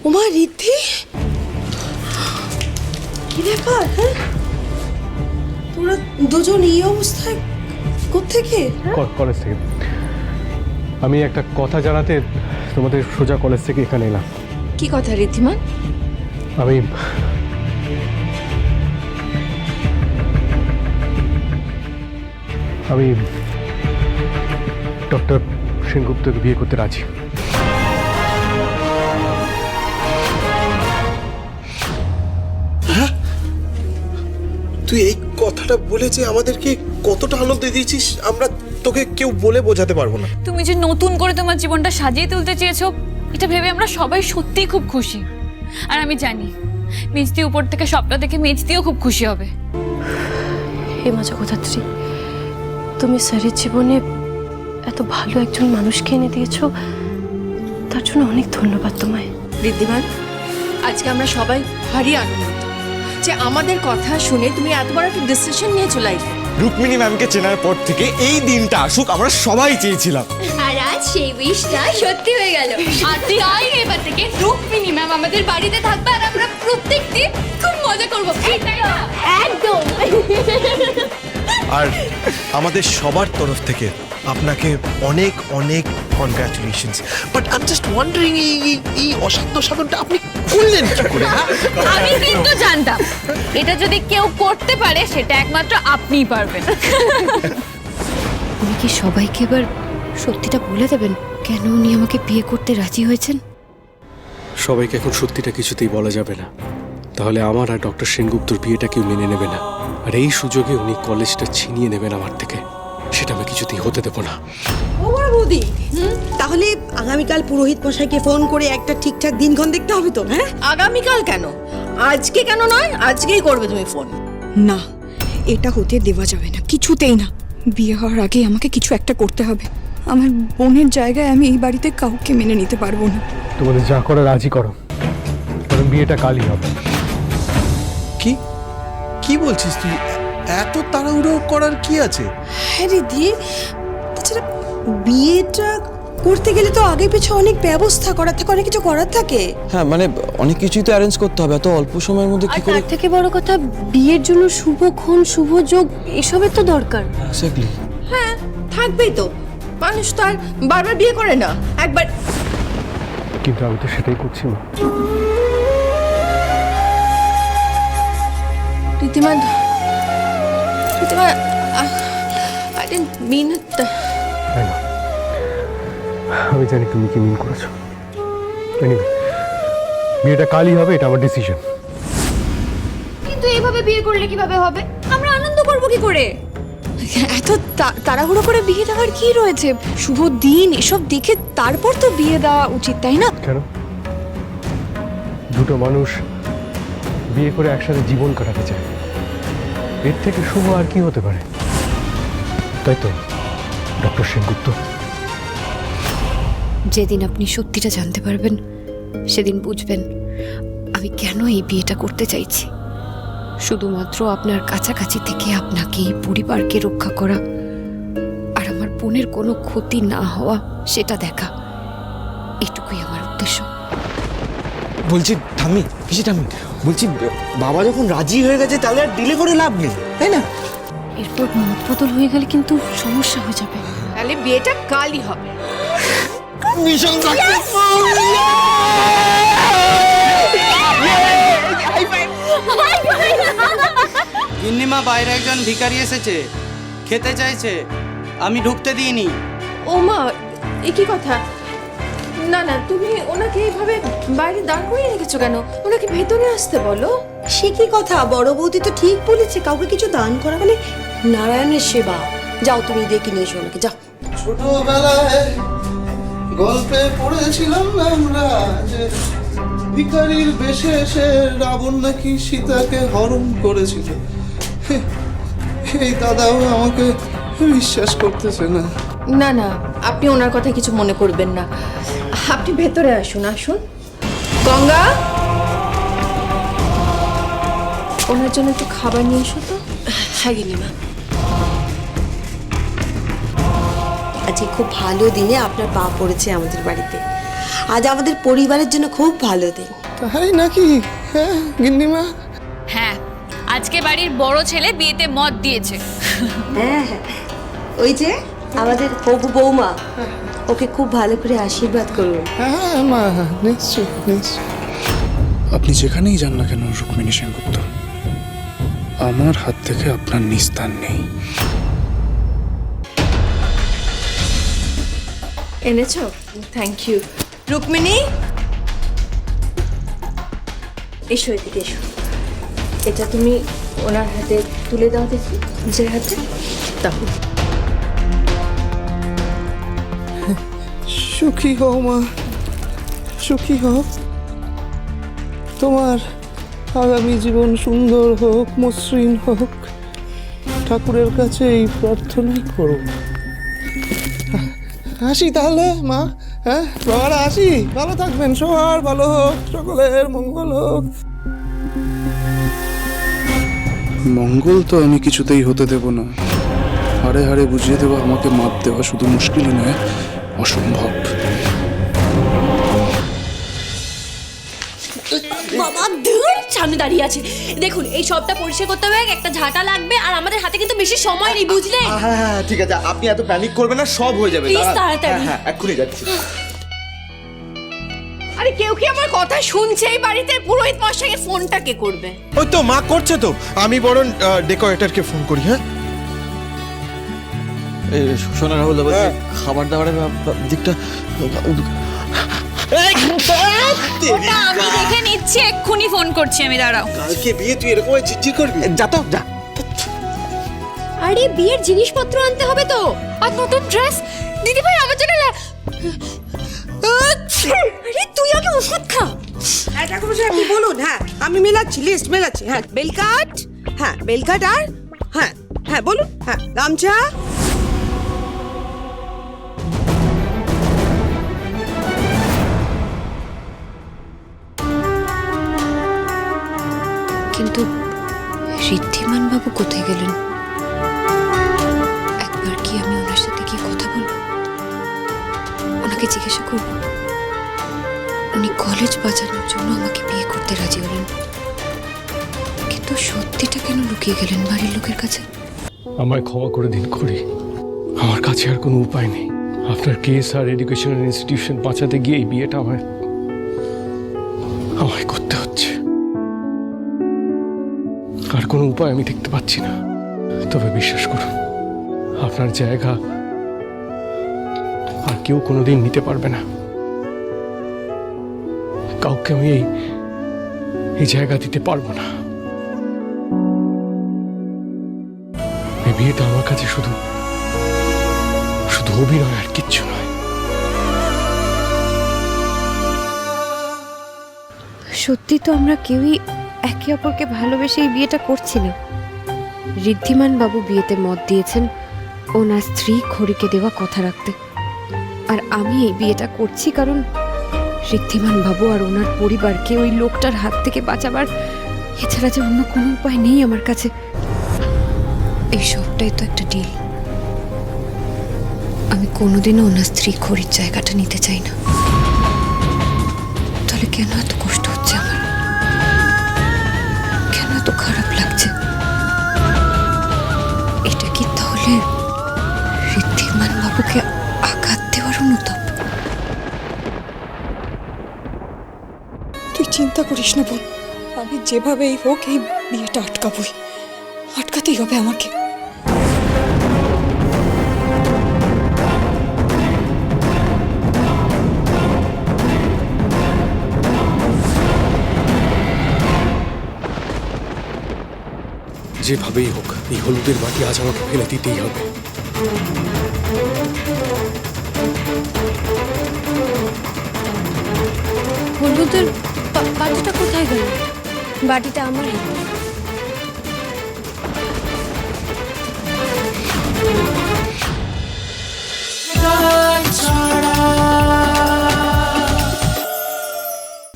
ওমা রিদ্ধি, কি ব্যাপার? হ্যাঁ, তোরা দুজন এই অবস্থায় কোত্থেকে? কলেজ থেকে। আমি একটা কথা জানাতে তোমাদের সোজা কলেজ থেকে এখানে এলাম। কি কথা ঋদ্ধিমান? আমি ডক্টর সেনগুপ্তকে বিয়ে করতে রাজি। তুই এই কথাটা বলেছে আমাদেরকে কতটা আনন্দ দিয়েছিস, আমরা তোকে কেউ বলে বোঝাতে পারবো না। তুমি যে নতুন করে তোমার জীবনটা সাজিয়ে তুলতে চেয়েছো, এটা ভেবে আমরা সবাই সত্যিই খুব খুশি। আর আমি জানি মেজদি উপর থেকে সবটা দেখে মেজদিও খুব খুশি হবে। হেমা জগদ্ধাত্রী, তুমি স্যারের জীবনে এত ভালো একজন মানুষকে এনে দিয়েছো, তার জন্য অনেক ধন্যবাদ তোমায়। ঋদ্ধিমান, আজকে আমরা সবাই ভারী আনন্দিত যে আমাদের কথা শুনে তুমি এত বড় একটা ডিসিশন নিয়ে চলে আসলে। রুক্মিণী ম্যামকে চেনার পর থেকে এই দিনটা আসুক আমরা সবাই চেয়েছিলাম, আর আজ সেই উইশটা সত্যি হয়ে গেল। আর তাই এবার থেকে রুক্মিণী ম্যাম আমাদের বাড়িতে থাকবে আর আমরা প্রত্যেকদিন খুব মজা করবো, তাই না? একদম। আর আমাদের সবার তরফ থেকে আপনাকে অনেক অনেক congratulations. But I am just wandering, এই অসাধ্য সাধনটা আপনি করলেন কি করে? আমি কিন্তু জানতাম এটা যদি কেউ করতে পারে সেটা একমাত্র আপনিই পারবেন। উনি কি সবাইকে এবার সত্যিটা বলে দেবেন কেন উনি আমাকে বিয়ে করতে রাজি হয়েছেন? সবাইকে এখন সত্যিটা কিছুতেই বলা যাবে না, তাহলে আমার আর ডক্টর সেনগুপ্তর বিয়েটা কেউ মেনে নেবে না। আর এই সুযোগে উনি কলেজটা ছিনিয়ে নেবেন আমার থেকে, সেটা আমি কিছুতেই হতে দেবো না। ওমা বৌদি, তাহলে আগামীকাল পুরোহিত মশাইকে ফোন করে একটা ঠিকঠাক দিনক্ষণ দেখতে হবে তো? হ্যাঁ, আগামীকাল কেন, আজকে কেন নয়? আজকেই করবে তুমি ফোন। না, এটা হতে দেওয়া যাবে না, কিছুতেই না। বিয়ে হওয়ার আগে আমাকে কিছু একটা করতে হবে। আমার বোনের জায়গায় আমি এই বাড়িতে কাউকে মেনে নিতে পারবো না। তোমাদের যা করে রাজি করো, কারণ বিয়েটা কালই হবে। কি কি বলছিস তুই? এত তাড়াহুড়ো করার কি আছে? হ্যাঁ রিদ্ধি, তাছাড়া বিয়েটা করতে গেলে তো আগে পিছু অনেক ব্যবস্থা করার থাকে, অনেক কিছু করার থাকে। হ্যাঁ মানে অনেক কিছুই তো অ্যারেঞ্জ করতে হবে, এত অল্প সময়ের মধ্যে কি আর করে? তার থেকে বড় কথা, বিয়ের জন্য শুভক্ষণ শুভ যোগ এসবের তো দরকার। এক্স্যাক্টলি। হ্যাঁ, থাকবেই তো। মানুষ তো আর বারবার বিয়ে করে না, একবার। কিন্তু আমি তো সেটাই করছি না। Wriddhiman, I didn't mean it. তাই না? আমি জানি তুমি কি মিন করেছো। এনিওয়ে, বিয়েটা কালই হবে, এটা আমার ডিসিশন। কিন্তু এইভাবে বিয়ে করলে কিভাবে হবে? আমরা আনন্দ করবো কি করে? এত তাড়াহুড়ো করে বিয়ে দেওয়ার কি রয়েছে? শুভ দিন এসব দেখে তারপর তো বিয়ে দেওয়া উচিত, তাই না? কেন? দুটো মানুষ বিয়ে করে একসাথে জীবন কাটাতে চায়, এর থেকে শুভ আর কি হতে পারে? তাই তো ডক্টর সেনগুপ্ত? যেদিন আপনি সত্যিটা জানতে পারবেন সেদিন বুঝবেন আমি কেন এই বিয়েটা করতে চাইছি। শুধুমাত্র আপনার কাছাকাছি থেকে আপনাকে, এই পরিবারকে রক্ষা করা আর আমার বোনের কোনো ক্ষতি না হওয়া সেটা দেখা, এটুকুই আমার উদ্দেশ্য। বলছি ঠাম্মি, পিসি ঠাম্মি, বলছি বাবা যখন রাজি হয়ে গেছে তাহলে আর ডিলে করে লাভ নেই, তাই না? এরপর মত বদল হয়ে গেলে কিন্তু সমস্যা হয়ে যাবে। তাহলে বিয়েটা কালই হবে। Mission successful! গিন্নিমা, বাইরে একজন ভিখারি এসেছে, খেতে চাইছে, আমি ঢুকতে দিইনি। ও মা, এ কি কথা? না না, তুমি ওনাকে এইভাবে বাইরে দাঁড় করিয়ে রেখেছো কেন? ওনাকে ভেতরে আসতে বলো। সে কি কথা, বড় বৌদি তো ঠিক বলেছে, কাউকে কিছু দান করা মানে নারায়ণের সেবা। যাও তুমি ডেকে নিয়ে এসো ওনাকে, যাও। ছোটবেলায় গল্পে পড়েছিলাম না আমরা যে ভিখারির বেশে এসে রাবণ নাকি সীতাকে হরণ করেছিল। এই দাদাও আমাকে বিশ্বাস করতেছে না। না না, আপনি ওনার কথা কিছু মনে করবেন না। আপনি ভেতরে আসুন, আসুন। গঙ্গা, ওনার জন্য একটু খাবার নিয়ে এসো তো। হ্যাঁ গিন্নিমা, আজকে খুব ভালো দিনে আপনার পা পড়েছে আমাদের বাড়িতে। আজ আমাদের পরিবারের জন্য খুব ভালো দিন। তাই নাকি? হ্যাঁ গিন্নিমা। হ্যাঁ, আজকে বাড়ির বড় ছেলে বিয়েতে মত দিয়েছে। হ্যাঁ হ্যাঁ, ওই যে আমাদের হবু বৌমা, ওকে খুব ভালো করে আশীর্বাদ করুন। হ্যাঁ মা, নিশ্চয় নিশ্চয়। আপনি যেখানেই যান না কেন রুক্মিণী সেনগুপ্ত, আমার হাত থেকে আপনার নিস্তার নেই। এনেছো? Thank you. রুক্মিণী, এসো এদিকে এসো। এটা তুমি ওনার হাতে তুলে দাও দেখি। যে হাতে দাও। সুখী হও মা, সুখী হও। তোমার আগামী জীবন সুন্দর হোক, মসৃণ হোক, ঠাকুরের কাছে এই প্রার্থনাই করো। আসি তাহলে মা। হ্যাঁ বাবারা, আসি। ভালো থাকবেন, সবার ভালো হোক, সকলের মঙ্গল হোক। মঙ্গল তো আমি কিছুতেই হতে দেব না। হাড়ে হাড়ে বুঝিয়ে দেওয়া, আমাকে মাপ দেওয়া শুধু মুশকিলই নয়, অসম্ভব। বাবা দূর সামনে দাঁড়িয়ে আছে। দেখুন এই সবটা পরিষ্কার করতে হবে, একটা ঝাঁটা লাগবে, আর আমাদের হাতে কিন্তু বেশি সময় নেই, বুঝলে? হ্যাঁ হ্যাঁ ঠিক আছে, আপনি এত প্যানিক করবেন না, সব হয়ে যাবে। Please, তাড়াতাড়ি। হ্যাঁ এক্ষুনি যাচ্ছি। আরে কেউ কি আমার কথা শুনছে? এই বাড়িতে পুরোহিত মশাইয়ের ফোনটা কে করবে? ওই তো মা করছে তো, আমি বরং ডেকোরেটরকে ফোন করি। হ্যাঁ শোনা রাহুল, খাবার দাবারের দিকটা ওটা আমি দেখে নিচ্ছি, এক্ষুনি ফোন করছি আমি, দাঁড়াও। কালকে বিয়ে, তুই এরকম চিৎচির করবি? যা তো যা। আরে বিয়ের জিনিসপত্র আনতে হবে তো, আর নতুন ড্রেস। দিদি ভাই আমার জন্য আরে তুই আগে ওষুধ খা। ঠাকুর মশাই আপনি বলুন। হ্যাঁ আমি মেলাচ্ছি, লিস্ট মেলাচ্ছি। হ্যাঁ বেলকাট, হ্যাঁ বেলকাট, আর হ্যাঁ হ্যাঁ বলুন। হ্যাঁ গামছা, কিন্তু ঋদ্ধিমান বাবু কোথায় গেলেন? একবার কি আমি ওনার সাথে কি কথা বলবো? ওনাকে জিজ্ঞাসা করবো উনি কলেজ বাঁচানোর জন্য আমাকে বিয়ে করতে রাজি হলেন, কিন্তু সত্যিটা কেন লুকিয়ে গেলেন বাড়ির লোকের কাছে? আমায় ক্ষমা করে দিন করি, আমার কাছে আর কোনো উপায় নেই। আপনার কেস আর এডুকেশনাল ইনস্টিটিউশন বাঁচাতে গিয়ে এই বিয়েটা আমায় করতে হচ্ছে। আর কোনো উপায় আমি দেখতে পাচ্ছি না। তবে বিশ্বাস করুন, আপনার জায়গা আর কেউ কোনোদিন নিতে পারবে না। কাউকে আমি এই জায়গা দিতে পারবো না। এই বিয়েটা আমার কাছে শুধু অভিনয়, আর কিচ্ছু নয়। সত্যি তো আমরা কেউই একে অপরকে ভালোবেসে এই বিয়েটা করছি না। ঋদ্ধিমান বাবু বিয়েতে মত দিয়েছেন ওনার স্ত্রী খড়িকে দেওয়া কথা রাখতে, আর আমি এই বিয়েটা করছি কারণ ঋদ্ধিমান বাবু আর ওনার পরিবারকে ওই লোকটার হাত থেকে বাঁচাবার এছাড়া যে অন্য কোনো উপায় নেই আমার কাছে। এই সবটাই তো একটা ডিল। আমি কোনোদিনও ওনার স্ত্রী খড়ির জায়গাটা নিতে চাই না। তাহলে কেন এত কষ্ট হচ্ছে আমার? কেন এত খারাপ লাগছে? এটা কি তাহলে ঋদ্ধিমান বাবুকে আঘাত দেওয়ার অনুতাপ? তুই চিন্তা করিস না বোন, আমি যেভাবেই হোক এই বিয়েটা আটকাবই, আটকাতেই হবে আমাকে। যেভাবেই হোক এই হলুদের বাটি আজ আমাকে ফেলে দিতেই হবে। হলুদের বাটিটা কোথায় গেল? বাটিটা আমার।